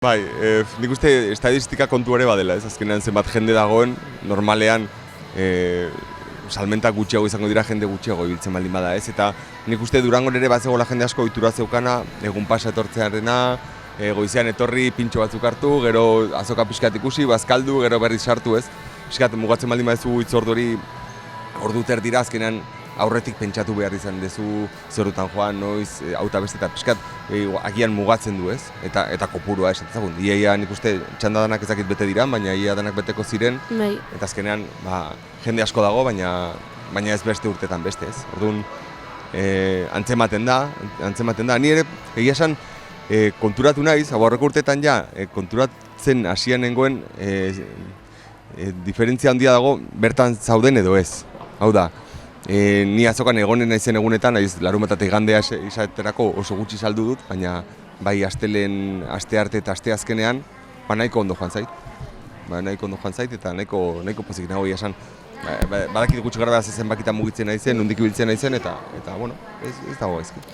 Bai, nik uste estadistika kontu ere badela, ez azkenean zenbat jende dagoen, normalean salmentak gutxiago izango dira, jende gutxiago ibiltzen baldin bada, ez? Eta nik uste Durangon ere bazegoela jende asko ohitura zeukana, egun pasa etortzearena, goizean etorri pintxo batzuk hartu, gero azoka pixkat ikusi, bazkaldu, gero berriz sartu, ez? Pixkat mugatzen baldin badezu hitzordu hori ordu terdira azkenean aurretik pentsatu behar izan dezu zerutan joan, noiz, auta beste eta pixkat agian mugatzen du, ez? Eta kopurua esatezagun. Ia nik uste txanda danak ezakit bete dira, baina ia danak beteko ziren. Bai. Eta azkenean jende asko dago, baina ez beste urtetan beste, ez? Orduan, antzematen da. Ni ere, egia esan, konturatu naiz, aurreko urtetan ja, konturatzen hasian nengoen diferentzia handia dago bertan zauden edo ez. Hau da, ni azokan egonen naizen egunetan, larunbat eta igandea izaterako oso gutxi saldu dut, baina bai aste arte eta aste azkenean, nahiko ondo joan zait. Eta nahiko pozik nago esan. Badakit gutxi gara zenbakitan mugitzen naizen, nondik ibiltzen naizen, eta bueno, ez dago gaizki.